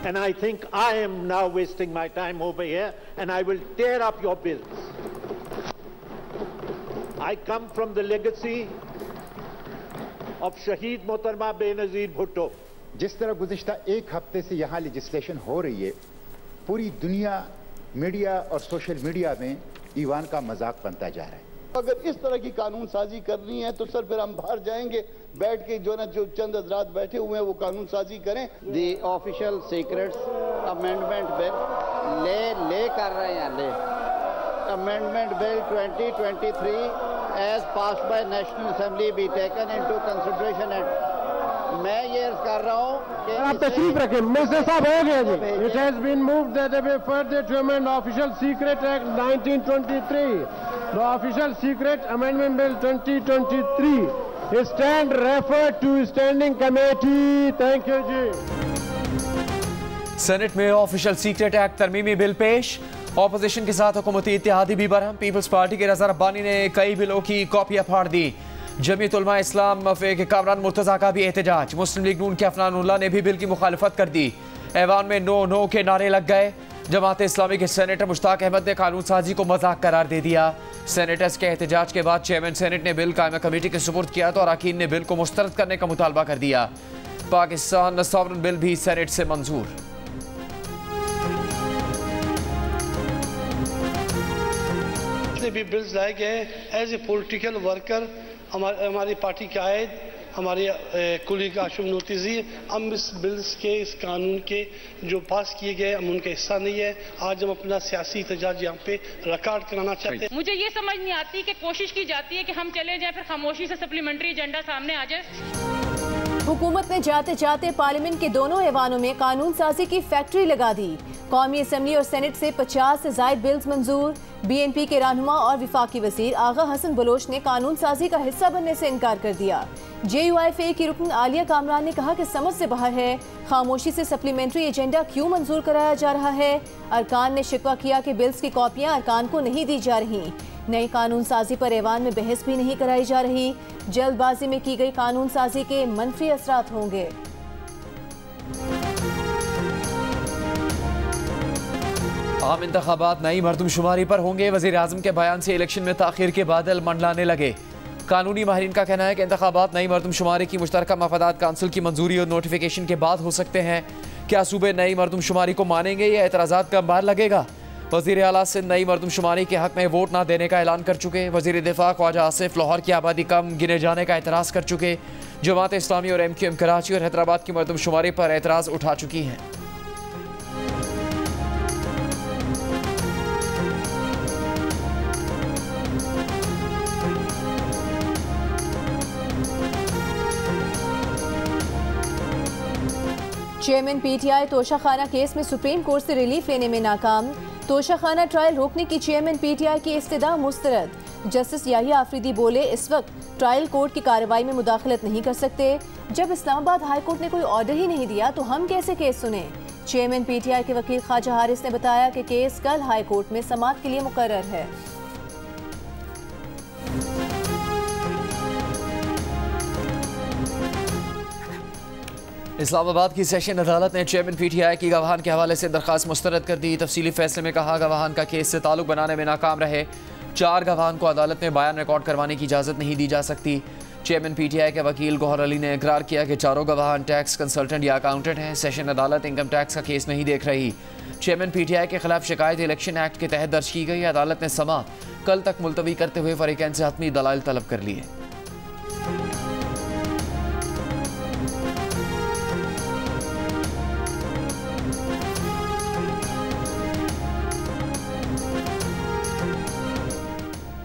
And I think I am now wasting my time over here, and I will tear up your bills. I come from the legacy of Shaheed Mohtarama Benazir Bhutto. जिस तरह गुज़िश्ता एक हफ्ते से यहाँ legislation हो रही है, पूरी दुनिया मीडिया और सोशल मीडिया में ईवान का मजाक बनता जा रहा है। अगर इस तरह की कानून साजी करनी है तो सर फिर हम बाहर जाएंगे, बैठ के जो चंद हज़रात बैठे हुए हैं वो कानून साजी करें। The official secrets amendment bill ले कर रहे हैं, ले amendment bill 2023 as passed by national assembly be taken into consideration at. मैं ये अर्ज कर रहा हूँ कि आप तशरीफ रखें, मिनिस्टर साहब हो गया जी। It has been moved that way further to amend official secret act 1923, the official secret amendment bill 2023 is stand referred to standing committee. Thank you जी। सेनेट में ऑफिशियल सीक्रेट एक्ट तरमीमी बिल पेश, opposition के साथ हुकूमती इत्तेहादी भी Barham. Peoples party के रज़ा रब्बानी ने कई बिलों की कॉपियां फाड़ दी। जमीयत उलमा इस्लाम के कामरान मुर्तज़ा का भी एहतजाज। मुस्लिम लीग नून के अफनानुल्लाह ने भी बिल की मुखालफत कर दी। ऐवान में नो नो के नारे लग गए। जमात इस्लामी के सेनेटर मुश्ताक अहमद ने कानून साजी को मजाक करार दे दिया। सेनेटर्स के एहतजाज के बाद चेयरमैन सेनेट ने बिल कायमा कमेटी के सुपुर्द किया तो अरकान ने बिल को मुस्तरद करने का मुतालबा कर दिया। पाकिस्तान सॉवरन बिल भी सेनेट से मंजूर। भी बिल्स लाए गए एज ए पॉलिटिकल वर्कर, हमारी पार्टी के आयद हमारे कुलीग आशुम नोटिस, हम इस बिल्स के इस कानून के जो पास किए गए हम उनका हिस्सा नहीं है। आज हम अपना सियासी एहतजाज यहाँ पे रिकॉर्ड कराना चाहते हैं। मुझे ये समझ नहीं आती कि कोशिश की जाती है कि हम चले जाएं, फिर खामोशी से सप्लीमेंट्री एजेंडा सामने आ जाए। हुकूमत ने जाते जाते पार्लियामेंट के दोनों ऐवानों में कानून साजी की फैक्ट्री लगा दी। कौमी असम्बली और सेनेट से 50 से जायद बिल्स मंजूर। BNP के रहनुमा और विफाकी वजीर आगा हसन बलोच ने कानून साजी का हिस्सा बनने से इनकार कर दिया। JUIFA की रुकन आलिया कामरान ने कहा कि समझ से बाहर है, खामोशी से सप्लीमेंट्री एजेंडा क्यों मंजूर कराया जा रहा है। अरकान ने शिकवा किया कि बिल्स की कॉपियां अरकान को नहीं दी जा रही। नई कानून साजी पर ऐवान में बहस भी नहीं कराई जा रही। जल्दबाजी में की गई कानून साजी के मनफी असरात होंगे। आम इंतखाबात नई मरदमशुमारी पर होंगे। वज़ीर आज़म के बयान से इलेक्शन में ताख़ीर के बादल मंडलाने लगे। कानूनी माहिरीन का कहना है कि इंतखाबात नई मरदमशुमारी की मुश्तरका मफादात काउंसिल की मंजूरी और नोटिफिकेशन के बाद हो सकते हैं। क्या सूबे नई मरदमशुमारी को मानेंगे या एतराज़ात का अंबार लगेगा। वज़ीर आला सिंध नई मरदमशुमारी के हक में वोट न देने का ऐलान कर चुके। वज़ीर दिफा ख्वाजा आसिफ लाहौर की आबादी कम गिने जाने का एतराज़ कर चुके। जमात इस्लामी और MQM कराची और हैदराबाद की मरदमशुमारी पर एतराज़ उठा चुकी हैं। चेयरमैन PTI तोशाखाना केस में सुप्रीम कोर्ट से रिलीफ लेने में नाकाम। तोशाखाना ट्रायल रोकने की चेयरमैन PTI की इस्तदा मुस्तरद। जस्टिस याहिया आफरीदी बोले, इस वक्त ट्रायल कोर्ट की कार्रवाई में मुदाखलत नहीं कर सकते। जब इस्लामाबाद हाई कोर्ट ने कोई ऑर्डर ही नहीं दिया तो हम कैसे केस सुने। चेयरमैन PTI के वकील ख्वाजा हारिस ने बताया कि केस कल हाई कोर्ट में समाअत के लिए मुकर्रर है। इस्लामाबाद की सेशन अदालत ने चेयरमैन PTI की गवाहान के हवाले से दरख्वास्त मुस्तरद कर दी। तफसीली फैसले में कहा गवाहान का केस से ताल्लुक बनाने में नाकाम रहे। 4 गवाहान को अदालत में बयान रिकॉर्ड करवाने की इजाज़त नहीं दी जा सकती। चेयरमैन PTI के वकील गौहर अली ने इकरार किया कि चारों गवाहान टैक्स कंसल्टेंट या अकाउंटेंट हैं। सेशन अदालत इनकम टैक्स का केस नहीं देख रही। चेयरमैन PTI के खिलाफ शिकायत इलेक्शन एक्ट के तहत दर्ज की गई। अदालत ने समाअत कल तक मुलतवी करते हुए फरीकैन से हतमी दलाइल तलब कर लिए।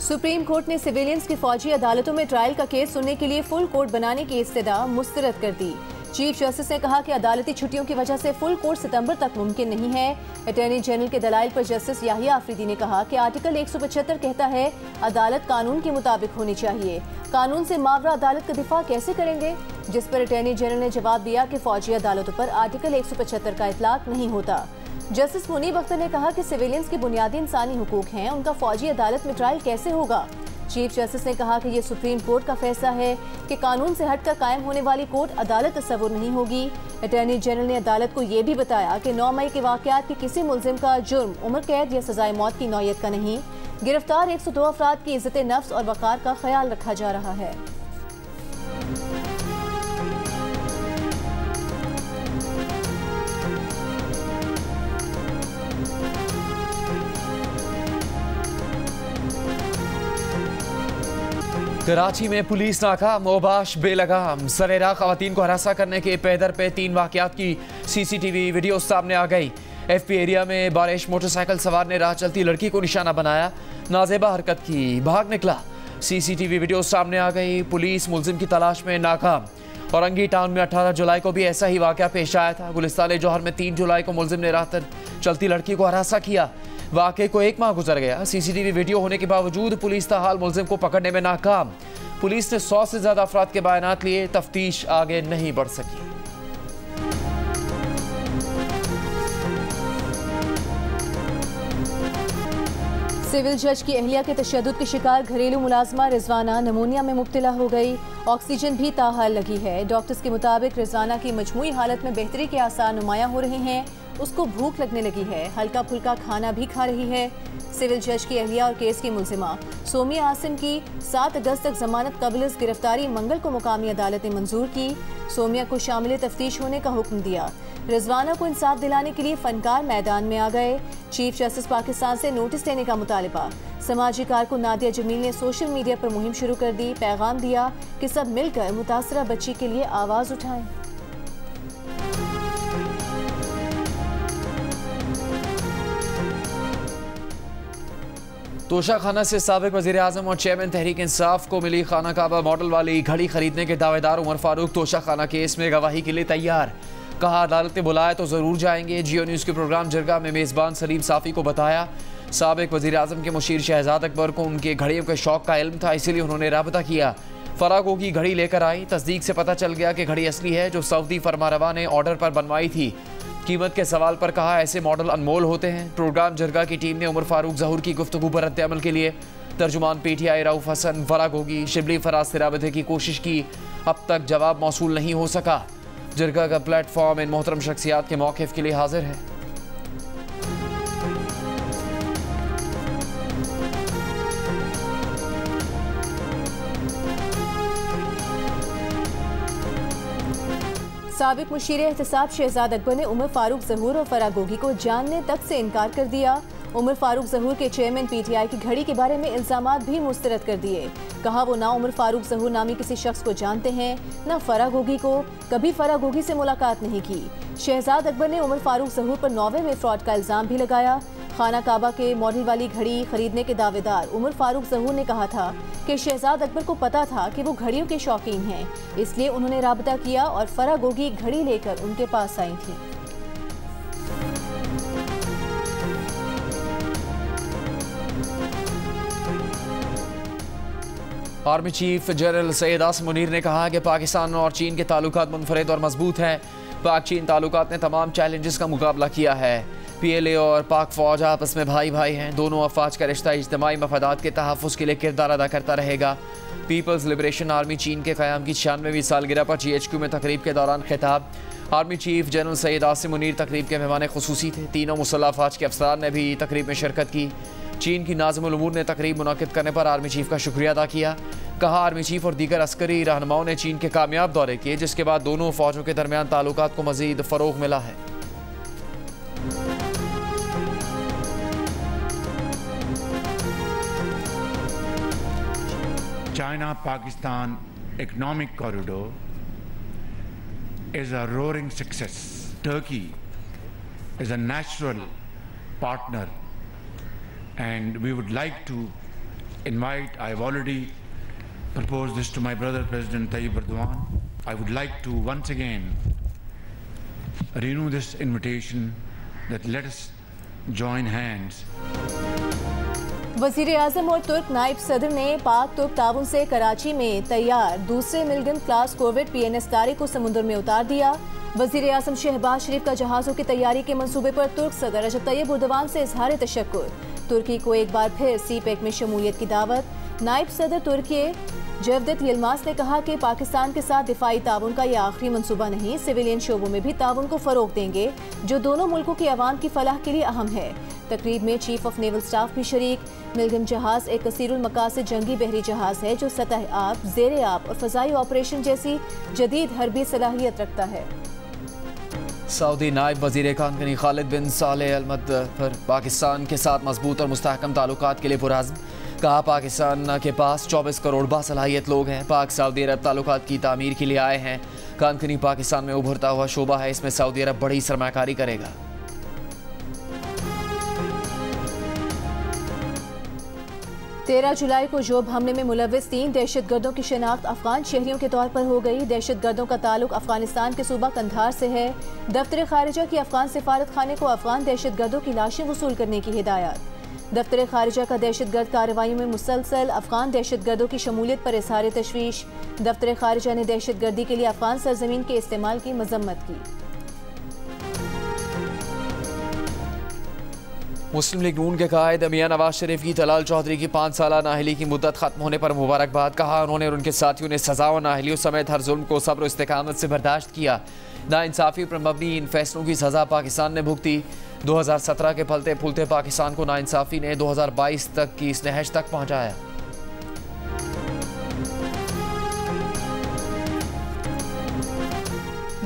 सुप्रीम कोर्ट ने सिविलियंस की फौजी अदालतों में ट्रायल का केस सुनने के लिए फुल कोर्ट बनाने की इस्तदा मुस्तरद कर दी। चीफ जस्टिस ने कहा कि अदालती छुट्टियों की वजह से फुल कोर्ट सितंबर तक मुमकिन नहीं है। अटॉर्नी जनरल के दलाइल पर जस्टिस याहिया आफरीदी ने कहा कि आर्टिकल 175 कहता है अदालत कानून के मुताबिक होनी चाहिए। कानून से मावरा अदालत का दिफा कैसे करेंगे, जिस पर अटॉर्नी जनरल ने जवाब दिया कि फौजी अदालतों पर आर्टिकल 175 का इतलाक नहीं होता। जस्टिस मुनीब अख्तर ने कहा कि सिविलियंस के बुनियादी इंसानी हुकूक हैं, उनका फौजी अदालत में ट्रायल कैसे होगा। चीफ जस्टिस ने कहा कि ये सुप्रीम कोर्ट का फैसला है कि कानून से हटकर कायम होने वाली कोर्ट अदालत तस्वुर नहीं होगी। अटॉर्नी जनरल ने अदालत को ये भी बताया कि 9 मई के वाकयात के किसी मुलजिम का जुर्म उम्र कैद या सजाए मौत की नौयत का नहीं। गिरफ्तार 102 अफराद की इज्जत नफ्स और वक़ार का ख्याल रखा जा रहा है। कराची में पुलिस नाकाम, ओबाश बेलगाम, सरेरा खवातीन को हरासा करने के पैदर पे 3 वाकयात की सीसीटीवी वीडियो सामने आ गई। एफपी एरिया में बारिश मोटरसाइकिल सवार ने राह चलती लड़की को निशाना बनाया, नाजेबा हरकत की, भाग निकला। सीसीटीवी वीडियो सामने आ गई। पुलिस मुलजिम की तलाश में नाकाम। औरंगी टाउन में 18 जुलाई को भी ऐसा ही वाकया पेश आया था। गुलिस्तान जौहर में 3 जुलाई को मुलजिम ने राह चलती लड़की को हरासा किया। वाकये को 1 माह गुजर गया। सीसीटीवी वीडियो होने के बावजूद पुलिस ताहाल मुलजिम को पकड़ने में नाकाम। पुलिस ने 100 से ज्यादा अफराद के बयानात लिए, तफ्तीश आगे नहीं बढ़ सकी। सिविल जज की अहलिया के तशद्दुद के शिकार घरेलू मुलाजमा रिजवाना नमूनिया में मुब्तला हो गई। ऑक्सीजन भी ताहाल लगी है। डॉक्टर्स के मुताबिक रिजवाना की मजमूई हालत में बेहतरी के आसार नुमायां हो रहे हैं। उसको भूख लगने लगी है, हल्का फुल्का खाना भी खा रही है। सिविल जज की अहलिया और केस की मुलजिमा सोमिया आसिम की 7 अगस्त तक जमानत कबल गिरफ्तारी मंगल को मुकामी अदालत ने मंजूर की। सोमिया को शामिल तफ्तीश होने का हुक्म दिया। रिजवाना को इंसाफ दिलाने के लिए फनकार मैदान में आ गए। चीफ जस्टिस पाकिस्तान से नोटिस देने का मुतालिबा। समाजी कारकुन नादिया जमील ने सोशल मीडिया पर मुहिम शुरू कर दी। पैगाम दिया कि सब मिलकर मुतासरा बच्ची के लिए आवाज उठाएं। तोशा खाना से साबिक वज़ीर आज़म और चेयरमैन तहरीक इंसाफ को मिली खाना काबा मॉडल वाली घड़ी खरीदने के दावेदार उमर फारूक तोशा खाना केस में गवाही के लिए तैयार। कहा अदालत ने बुलाया तो ज़रूर जाएंगे। जियो न्यूज़ के प्रोग्राम जरगा में मेज़बान सलीम साफ़ी को बताया साबिक वज़ीर आज़म के मुशीर शहजाद अकबर को उनके घड़ियों के शौक़ का इल्म था, इसीलिए उन्होंने राबता किया। फरागो की घड़ी लेकर आई। तस्दीक से पता चल गया कि घड़ी असली है, जो सऊदी फरमारवा ने ऑर्डर पर बनवाई थी। कीमत के सवाल पर कहा ऐसे मॉडल अनमोल होते हैं। प्रोग्राम जरगा की टीम ने उमर फारूक ज़हूर की गुफ्तगू पर रद्द अमल के लिए तर्जुमान पीटीआई रऊफ हसन, फरागोगी, शिबली फराज से राबते की कोशिश की, अब तक जवाब मौसूल नहीं हो सका। जरगा का प्लेटफॉर्म इन मोहतरम शख्सियात के मौक़िफ़ के लिए हाजिर है। साबिक मुशीर एहतसाब शहजाद अकबर ने उमर फारूक ज़हूर और फरागोगी को जानने तक से इनकार कर दिया। उमर फारूक ज़हूर के चेयरमैन पीटीआई की घड़ी के बारे में इल्ज़ामात भी मुस्तरद कर दिए। कहा वो ना उमर फारूक ज़हूर नामी किसी शख्स को जानते हैं, न फरागोगी को, कभी फरागोगी से मुलाकात नहीं की। शहजाद अकबर ने उमर फारूक ज़हूर पर नॉर्वे में फ्रॉड का इल्ज़ाम भी लगाया। खाना काबा के मॉडल वाली घड़ी खरीदने के दावेदार उमर फारूक ज़हूर ने कहा था कि शहजाद अकबर को पता था कि वो घड़ियों के शौकीन हैं, इसलिए उन्होंने राबता किया और फरागोगी घड़ी लेकर उनके पास आई थी। Army chief general Syed Asim Munir ने कहा कि पाकिस्तान और चीन के ताल्लुकात मुनफरद और मजबूत हैं। पाक चीन ताल्लुकात ने तमाम चैलेंजेस का मुकाबला किया है। PLA और पाक फौज आपस में भाई भाई हैं। दोनों अफवाज का रिश्ता इज्तिमाई मफादात के तहफ़्फ़ुज़ के लिए किरदार अदा करता रहेगा। पीपल्स लिबरेशन आर्मी चीन के क़याम की 96वीं सालगिरह पर GHQ में तकरीब के दौरान खिताब। Army chief general Syed Asim Munir तकरीब के मेहमान खुसूसी थे। तीनों मुसल्लह अफवाज के अफसरान ने भी तकरीब में शिरकत की। चीन की नाज़िमुल उमूर ने तकरीब मुनाकिद करने पर आर्मी चीफ का शुक्रिया अदा किया। कहा आर्मी चीफ और दीगर अस्करी रहनुमाओं ने चीन के कामयाब दौरे किए, जिसके बाद दोनों फौजों के दरमियान ताल्लुकात को मज़ीद फ़रोग़ मिला है। China-Pakistan economic corridor is a roaring success. Turkey is a natural partner, and we would like to invite, I've already proposed this to my brother President Tayyip Erdogan. I would like to once again renew this invitation that let us join hands. वज़ीर आज़म और तुर्क नायब सदर ने पाक तुर्क ताउन से कराची में तैयार दूसरे मिल्गन क्लास कोविड PNS तारे को समुद्र में उतार दिया। वज़ीर आज़म शहबाज शरीफ का जहाज़ों की तैयारी के मंसूबे पर तुर्क सदर रजब तैयब एर्दोगान से इजहार तशक्कुर। तुर्की को एक बार फिर CPEC में शमूलियत की दावत। नायब सदर तुर्की जवदेत यिल्मास ने कहा कि पाकिस्तान के साथ दिफाई ताउन का यह आखिरी मंसूबा नहीं, सिविलियन शोबों में भी ताउन को फरोग देंगे जो दोनों मुल्कों की आवाम की फलाह के लिए अहम है। तकरीब में चीफ ऑफ नेवल स्टाफ भी शरीक। मिलगम जहाज एक कसीरुल मकासद जंगी बहरी जहाज है जो सतह आब, ज़ेरे आब और फ़ज़ाई ऑपरेशन जैसी जदीद हरबी सलाहियत रखता है। सऊदी नायब वज़ीर कानूनी खालिद बिन सालेह अल मद्द पर पाकिस्तान के साथ मजबूत और मुस्तहकम ताल्लुकात के लिए पुरअज़्म। कहा पाकिस्तान के पास 24 करोड़ बासलाहियत लोग हैं। पाक सऊदी अरब ताल्लुकात की तामीर के लिए आए हैं। कानूनी पाकिस्तान में उभरता हुआ शोबा है, इसमें सऊदी अरब बड़ी सरमाकारी करेगा। 13 जुलाई को जोब हमले में मुलव्विस 3 दहशतगर्दों की शिनाख्त अफगान शहरियों के तौर पर हो गई। दहशतगर्दों का ताल्लुक अफगानिस्तान के सूबा कंधार से है। दफ्तर खारिजा की अफगान सिफारत खाने को अफगान दहशतगर्दों की लाशें वसूल करने की हिदायत। दफ्तर खारिजा का दहशतगर्द कार्रवाइयों में मुसलसल अफगान दहशतगर्दों की शमूलियत पर इज़हार तशवीश। दफ्तर खारिजा ने दहशतगर्दी के लिए अफगान सरजमीन के इस्तेमाल की मजम्मत की। मुस्लिम लीग नून के कायद मियां नवाज शरीफ की तलाल चौधरी की 5 साला नाअहली की मुद्दत खत्म होने पर मुबारकबाद। कहा उन्होंने और उनके साथियों ने सजा और नाअहलियों समेत हर जुल्म को सब्र और इस्तेकामत से बर्दाश्त किया। नाइंसाफी पर मबनी इन फैसलों की सजा पाकिस्तान ने भुगती। 2017 के फलते फूलते पाकिस्तान को नाइंसाफी ने 2022 तक की इस नहज तक पहुंचाया।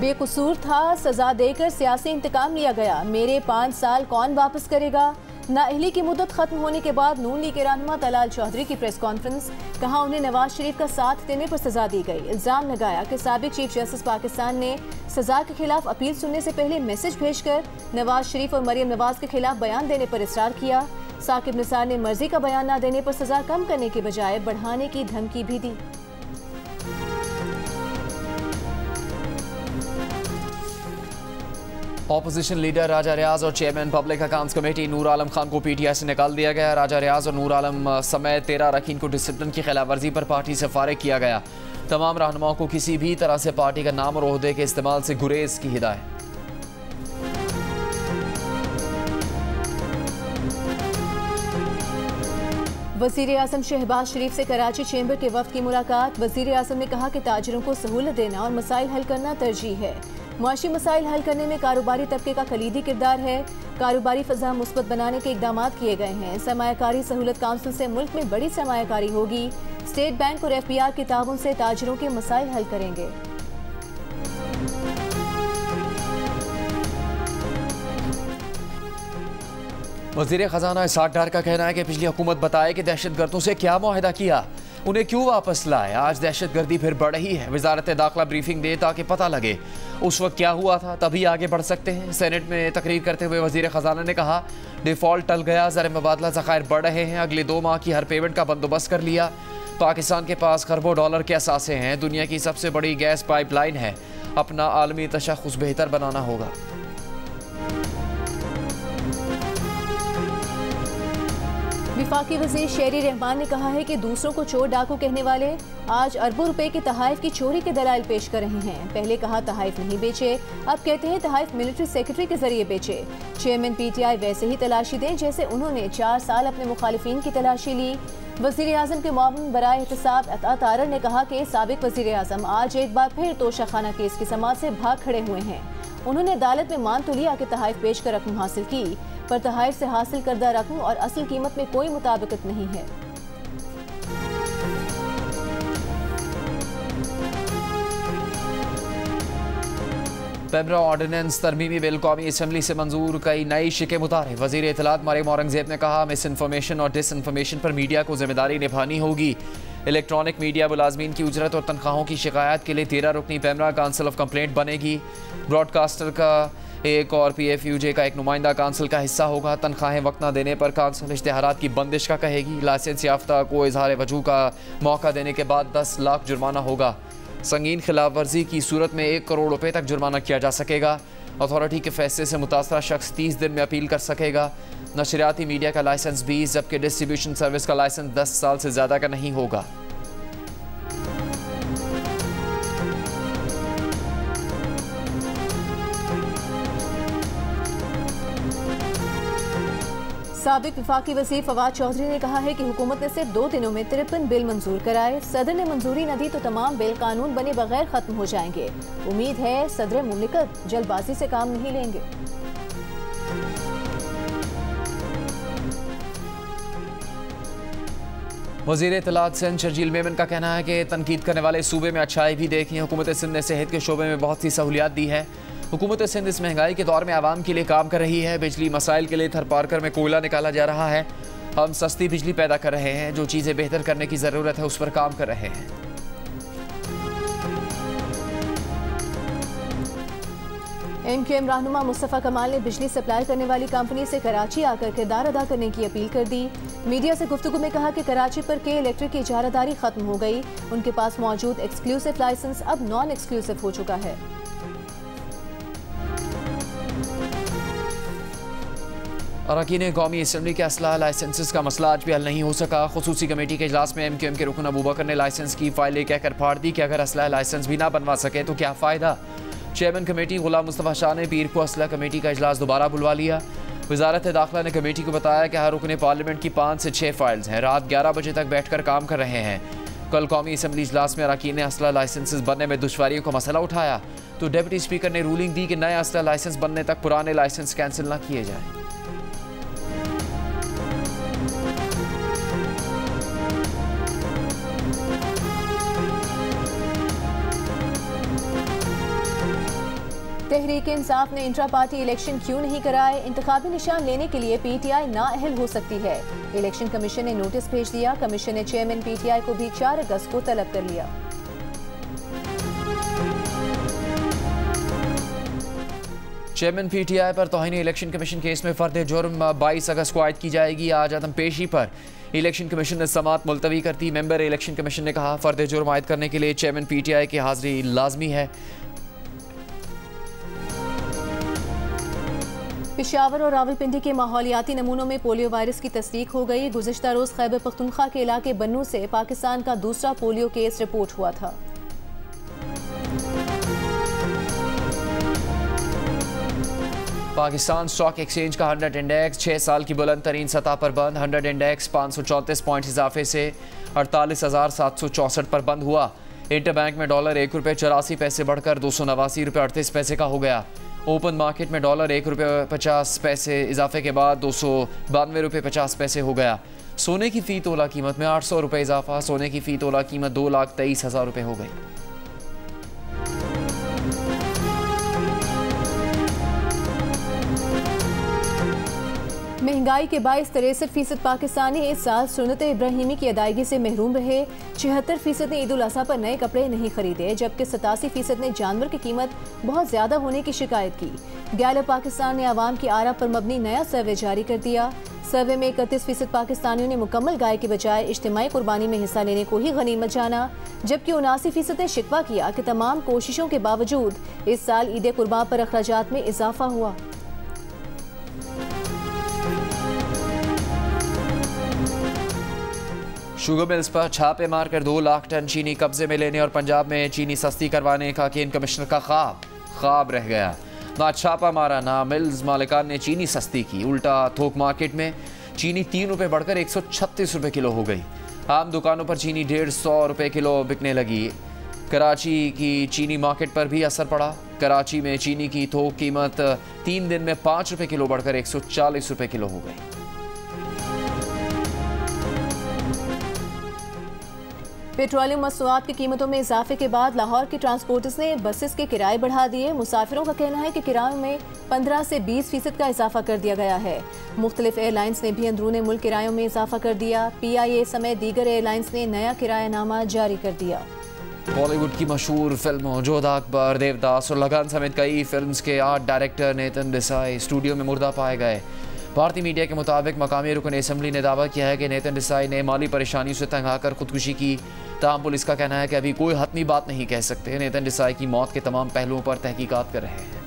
बेकसूर था, सजा देकर सियासी इंतकाम लिया गया। मेरे 5 साल कौन वापस करेगा। नाअहली की मुद्दत खत्म होने के बाद नून लीग के रहनुमा तलाल चौधरी की प्रेस कॉन्फ्रेंस। कहा उन्हें नवाज शरीफ का साथ देने पर सजा दी गई। इल्जाम लगाया कि साबिक चीफ जस्टिस पाकिस्तान ने सजा के खिलाफ अपील सुनने से पहले मैसेज भेजकर नवाज शरीफ और मरियम नवाज के खिलाफ बयान देने पर इसरार किया। साकिब निसार ने मर्जी का बयान न देने पर सजा कम करने के बजाय बढ़ाने की धमकी भी दी। ऑपोजिशन लीडर राजा रियाज और chairman public accounts committee Noor Alam Khan को पीटीआई से निकाल दिया गया। राजा रियाज और नूर आलम समेत 13 अरकान को डिसिप्लिन की खिलाफ वर्जी पर पार्टी से फारिग किया गया। तमाम रहनुमाओं को किसी भी तरह से पार्टी का नाम और ओहदे के इस्तेमाल से गुरेज की हिदायत। वज़ीर आज़म शहबाज शरीफ से कराची चैम्बर के वफ्द की मुलाकात। वज़ीर आज़म ने कहा कि ताजिरों को सहूलत देना और मसाइल हल करना तरजीह है। मुआशी मसाइल हल करने में कारोबारी तबके का कलीदी किरदार है। कारोबारी फ़ज़ा मुस्बत बनाने के इक़दाम किए गए हैं। सरमायाकारी सहूलत काउंसिल से मुल्क में बड़ी सरमायाकारी होगी। स्टेट बैंक और FBR के ताउन से ताजिरों के मसाइल हल करेंगे। वज़ीर ख़जाना इसहाक़ डार का कहना है कि पिछली हुकूमत बताए कि दहशतगर्दों से क्या मुआहिदा किया, उन्हें क्यों वापस लाए। आज दहशतगर्दी फिर बढ़ रही है। वजारत दाखिला ब्रीफिंग दे ताकि पता लगे उस वक्त क्या हुआ था, तभी आगे बढ़ सकते हैं। सेनेट में तकरीर करते हुए वज़ीर ख़जाना ने कहा डिफ़ॉल्ट टल गया, ज़र मुबादला ज़खायर बढ़ रहे हैं। अगले 2 माह की हर पेमेंट का बंदोबस्त कर लिया। पाकिस्तान के पास खरबों डॉलर के असासे हैं। दुनिया की सबसे बड़ी गैस पाइपलाइन है। अपना आलमी तशख़्ख़ुस बेहतर बनाना होगा। विफाकी वज़ीर शेरी रहमान ने कहा है कि दूसरों को चोर डाकू कहने वाले आज अरबों रुपए के तहाइफ की चोरी के दलाइल पेश कर रहे हैं। पहले कहा तहाइफ नहीं बेचे, अब कहते हैं तहाइफ मिलिट्री सेक्रेटरी के जरिए बेचे। चेयरमैन PTI वैसे ही तलाशी दें जैसे उन्होंने 4 साल अपने मुखालिफिन की तलाशी ली। वज़ीर आज़म के मुआविन बराए एहतसाब अता तारर ने कहा कि साबिक वज़ीर आज़म आज एक बार फिर तोशाखाना केस की समाअत से भाग खड़े हुए हैं। उन्होंने अदालत में मान तो लिया कि तहाइफ बेच कर रकम हासिल की, पर तहाइफ से हासिल करदा रकम और असल कीमत में कोई मुताबिकत नहीं है। पेमरा ऑर्डिनेंस तरमीमी बिल कौमी असम्बली से मंजूर, कई नई शिकें मुतारिफ। वज़ीर इत्तलात मरियम औरंगज़ेब ने कहा मिस इन्फॉर्मेशन और डिस इन्फॉर्मेशन पर मीडिया को जिम्मेदारी निभानी होगी। इलेक्ट्रॉनिक मीडिया मुलाजमीन की उजरत और तनख्वाहों की शिकायत के लिए 13 रुकनी पेमरा काउंसिल ऑफ कंप्लेंट बनेगी। ब्रॉडकास्टर का एक और PFUJ का एक नुमाइंदा काउंसिल का हिस्सा होगा। तनख्वाहें वक्त न देने पर काउंसिल इश्तिहारात की बंदिश का कहेगी। लाइसेंस याफ्ता को इजहार वजूह का मौका देने के बाद 10 लाख जुर्माना होगा। संगीन खिलाफ वर्जी की सूरत में 1 करोड़ रुपए तक जुर्माना किया जा सकेगा। अथॉरिटी के फैसले से मुतासरा शख्स 30 दिन में अपील कर सकेगा। नशरियाती मीडिया का लाइसेंस 20 जबकि डिस्ट्रीब्यूशन सर्विस का लाइसेंस 10 साल से ज़्यादा का नहीं होगा। साबिक वफाकी वज़ीर फवाद चौधरी ने कहा है कि हुकूमत ने सिर्फ 2 दिनों में 53 बिल मंजूर कराए। सदर ने मंजूरी न दी तो तमाम बिल कानून बने बगैर खत्म हो जाएंगे। उम्मीद है सदर मुमलिकत जल्दबाजी से काम नहीं लेंगे। वज़ीर इत्तलात सिंध शर्जील मेमन का कहना है कि तनकीद करने वाले सूबे में अच्छाई भी देखी है। हुकूमत सिंध ने सेहत के शोबे में बहुत सी सहूलियात दी है। हुकूमत सिंध इस महंगाई के दौर में आवाम के लिए काम कर रही है। बिजली मसाइल के लिए थरपारकर में कोयला निकाला जा रहा है। हम सस्ती बिजली पैदा कर रहे हैं। जो चीज़ें बेहतर करने की ज़रूरत है उस पर काम कर रहे हैं। MQM रहनुमा मुस्तफ़ा कमाल ने बिजली सप्लाई करने वाली कंपनी से कराची आकर किरदार अदा करने की अपील कर दी। मीडिया से गुफ्तगू में कहा कि कराची पर के इलेक्ट्रिक की इजारादारी खत्म हो गई। उनके पास मौजूद एक्सक्लूसिव लाइसेंस अब नॉन एक्सक्लूसिव हो चुका है। अरकान कौमी असम्बली के असला लाइसेंस का मसला आज भी हल नहीं हो सका। खुसूसी कमेटी के इजलास में MQM के रुकन अबू बकर ने लाइसेंस की फाइलें कहकर फाड़ दी कि अगर असला लाइसेंस भी ना बनवा सके तो क्या फ़ायदा। चेयरमैन कमेटी गुलाम मुस्तफ़ा शाह ने पीर को असला कमेटी का इजलास दोबारा बुलवा लिया। वजारत दाखिला ने कमेटी को बताया कि हर रुकन पार्लियामेंट की 5 से 6 फाइल्स हैं। रात 11 बजे तक बैठकर काम कर रहे हैं। कल कौमी असम्बली इजलास में अरकान ने असला लाइसेंस बनने में दुश्वारियों का मसला उठाया तो डिप्टी स्पीकर ने रूलिंग दी कि नया असला लाइसेंस बनने तक पुराने लाइसेंस कैंसिल न किए जाएं। तहरीक इंसाफ ने इंट्रा पार्टी इलेक्शन क्यों नहीं कराए। इंतखाबी निशान लेने के लिए PTI नाअहल हो सकती है। इलेक्शन कमीशन ने नोटिस भेज दिया। कमीशन ने चेयरमैन PTI को भी 4 अगस्त को तलब कर लिया। चेयरमैन PTI पर तौहीन इलेक्शन कमीशन केस में फर्द जुर्म 22 अगस्त को आयद की जाएगी। आज आदम पेशी पर इलेक्शन कमीशन ने समाअत मुलतवी कर दी। मेंबर इलेक्शन कमीशन ने कहा फर्द जुर्म आयद करने के लिए चेयरमैन PTI की हाजिरी लाजमी है। पेशावर और रावलपिंडी के माहौलियाती नमूनों में पोलियो वायरस की तस्दीक हो गई। गुज़िश्ता रोज़ खैबर पख्तूनख्वा के इलाके बन्नू से पाकिस्तान का दूसरा पोलियो केस रिपोर्ट हुआ था। पाकिस्तान स्टॉक एक्सचेंज का 100 इंडेक्स 6 साल की बुलंद तरीन सतह पर बंद। 100 इंडेक्स 534 पॉइंट इजाफे से 48,764 पर बंद हुआ। इंटर बैंक में डॉलर ₹1.84 बढ़कर 289 रुपये 38 पैसे का हो गया। ओपन मार्केट में डॉलर ₹1.50 इजाफे के बाद 292 रुपये 50 पैसे हो गया। सोने की फ़ी तोला कीमत में 800 रुपये इजाफा। सोने की फ़ी तोला कीमत 2,23,000 रुपये हो गई। महंगाई के बायस 63% पाकिस्तानी इस साल सुन्नत इब्राहिमी की अदायगी से महरूम रहे। 76% ने ईद उल अज़हा पर नए कपड़े नहीं खरीदे, जबकि 87% ने जानवर की कीमत बहुत ज्यादा होने की शिकायत की। गैलप पाकिस्तान ने आवाम की आरा पर मबनी नया सर्वे जारी कर दिया। सर्वे में 31% पाकिस्तानियों ने मुकम्मल गाय के बजाय इज्तिमाई कुर्बानी में हिस्सा लेने को ही गनीमत जाना, जबकि 79% ने शिकवा किया कि तमाम कोशिशों के बावजूद इस साल ईद कुर्बान पर अखराजात में इजाफा हुआ। शुगर मिल्स पर छापे मारकर 2 लाख टन चीनी कब्जे में लेने और पंजाब में चीनी सस्ती करवाने का केन कमिश्नर का ख्वाब रह गया। ना छापा मारा ना मिल्स मालिकान ने चीनी सस्ती की। उल्टा थोक मार्केट में चीनी 3 रुपये बढ़कर 136 रुपये किलो हो गई। आम दुकानों पर चीनी 150 रुपये किलो बिकने लगी। कराची की चीनी मार्केट पर भी असर पड़ा। कराची में चीनी की थोक कीमत 3 दिन में 5 रुपये किलो बढ़कर 140 रुपये किलो हो गई। पेट्रोलियम मसनूआत की कीमतों में इजाफे के बाद लाहौर के ट्रांसपोर्टर्स ने बसेस के किराए बढ़ा दिए। मुसाफिरों का कहना है कि किरायों में 15 से 20% का इजाफा कर दिया गया है। मुख्तलिफ एयरलाइंस ने भी अंदरूनी मुल्क किरायों में इजाफा कर दिया। PIA समेत दीगर एयरलाइंस ने नया किरायानामा जारी कर दिया। बॉलीवुड की मशहूर फिल्मों जोधा अकबर, देवदास और लगान समेत कई फिल्म्स के आर्ट डायरेक्टर नेतन देसाई स्टूडियो में मुर्दा पाए गए। भारतीय मीडिया के मुताबिक मकामी रुकन असम्बली ने दावा किया है कि नेतन देसाई ने माली परेशानी से तंग आकर खुदकुशी की। ताहम पुलिस का कहना है कि अभी कोई हतमी बात नहीं कह सकते। नेतन देसाई की मौत के तमाम पहलुओं पर तहकीकात कर रहे हैं।